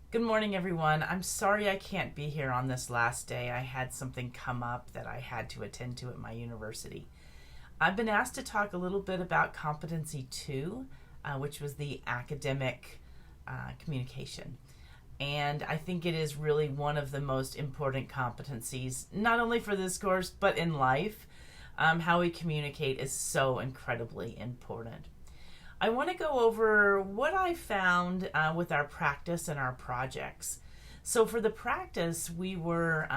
Good morning, everyone. I'm sorry I can't be here on this last day. I had something come up that I had to attend to at my university. I've been asked to talk a little bit about competency two, which was the academic communication. And I think it is really one of the most important competencies, not only for this course, but in life. How we communicate is so incredibly important. I want to go over what I found with our practice and our projects. So for the practice, we were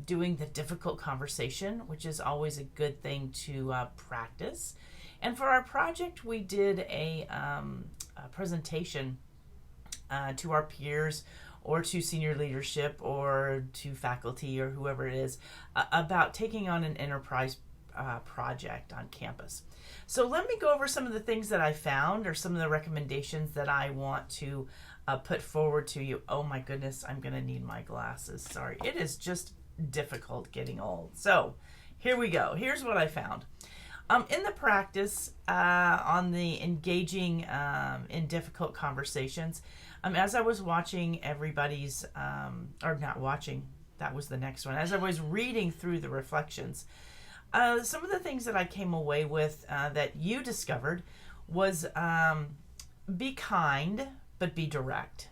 doing the difficult conversation, which is always a good thing to practice. And for our project, we did a presentation to our peers or to senior leadership or to faculty or whoever it is about taking on an enterprise project on campus. So let me go over some of the things that I found or some of the recommendations that I want to put forward to you. Oh my goodness, I'm going to need my glasses. Sorry. It is just difficult getting old. So here we go. Here's what I found. In the practice on the engaging in difficult conversations, as I was watching everybody's, or not watching, that was the next one, as I was reading through the reflections, some of the things that I came away with that you discovered was be kind, but be direct.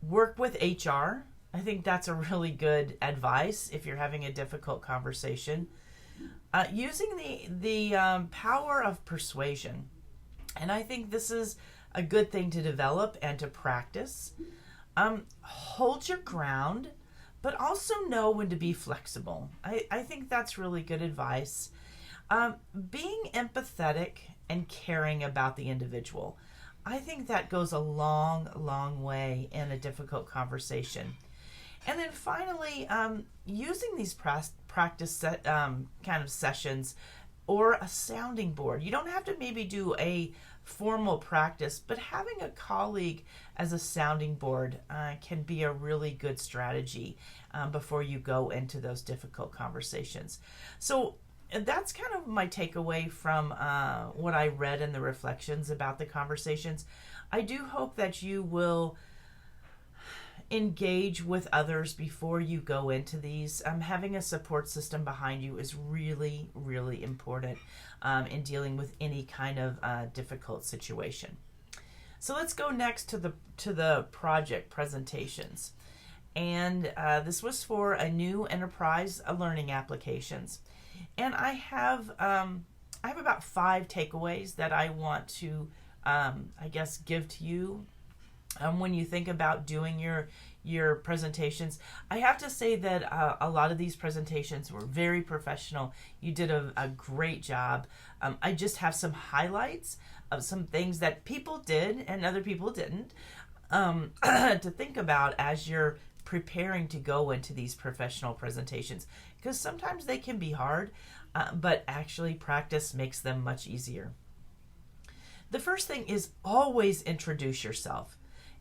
Work with HR. I think that's a really good advice if you're having a difficult conversation. Using the power of persuasion. And I think this is a good thing to develop and to practice. Hold your ground, but also know when to be flexible. I think that's really good advice. Being empathetic and caring about the individual. I think that goes a long, long way in a difficult conversation. And then finally, using these practice kind of sessions or a sounding board. You don't have to maybe do a formal practice, but having a colleague as a sounding board can be a really good strategy before you go into those difficult conversations. So that's kind of my takeaway from what I read in the reflections about the conversations. I do hope that you will engage with others before you go into these. Having a support system behind you is really, really important in dealing with any kind of difficult situation. So let's go next to the project presentations. And this was for a new enterprise learning applications. And I have about 5 takeaways that I want to, give to you when you think about doing your presentations. I have to say that a lot of these presentations were very professional. You did a great job. I just have some highlights of some things that people did and other people didn't to think about as you're preparing to go into these professional presentations, because sometimes they can be hard, but actually practice makes them much easier. The first thing is always introduce yourself.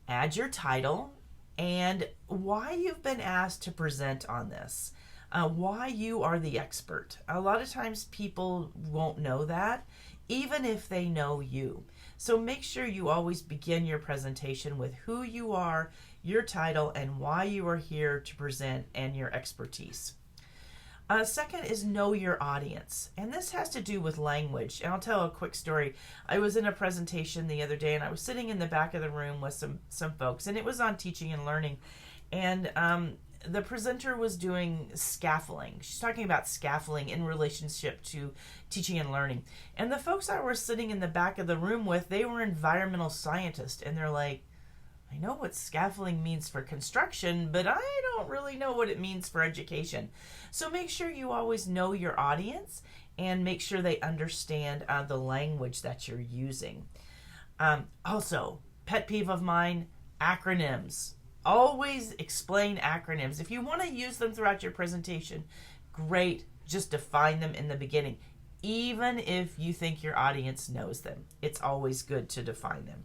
Add your title and why you've been asked to present on this, why you are the expert. A lot of times people won't know that, even if they know you. So make sure you always begin your presentation with who you are, your title, and why you are here to present and your expertise. Second is know your audience. And this has to do with language. And I'll tell a quick story. I was in a presentation the other day and I was sitting in the back of the room with some folks, and it was on teaching and learning. And the presenter was doing scaffolding. She's talking about scaffolding in relationship to teaching and learning. And the folks I was sitting in the back of the room with, they were environmental scientists. And they're like, I know what scaffolding means for construction, but I don't really know what it means for education. So make sure you always know your audience and make sure they understand the language that you're using. Also, pet peeve of mine, acronyms. Always explain acronyms. If you want to use them throughout your presentation, great. Just define them in the beginning. Even if you think your audience knows them, it's always good to define them.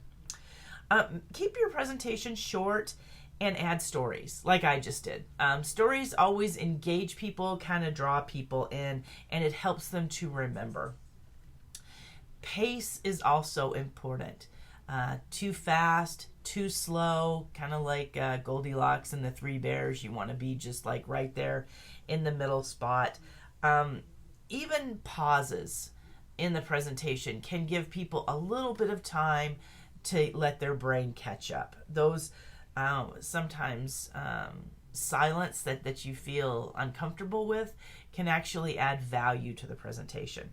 Keep your presentation short and add stories like I just did. Stories always engage people, kind of draw people in, and it helps them to remember. Pace is also important. too fast, too slow, kind of like Goldilocks and the Three Bears. You want to be just like right there in the middle spot. Even pauses in the presentation can give people a little bit of time to let their brain catch up. Those sometimes silence that you feel uncomfortable with can actually add value to the presentation.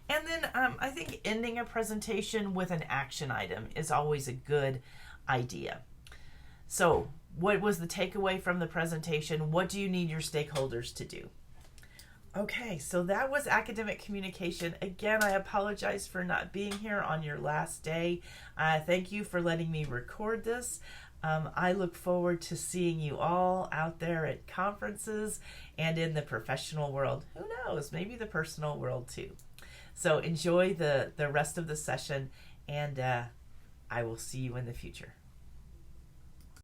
And then I think ending a presentation with an action item is always a good idea. So what was the takeaway from the presentation? What do you need your stakeholders to do? Okay, so that was academic communication. Again, I apologize for not being here on your last day. Thank you for letting me record this. I look forward to seeing you all out there at conferences and in the professional world. Who knows, maybe the personal world too. So enjoy the rest of the session, and I will see you in the future.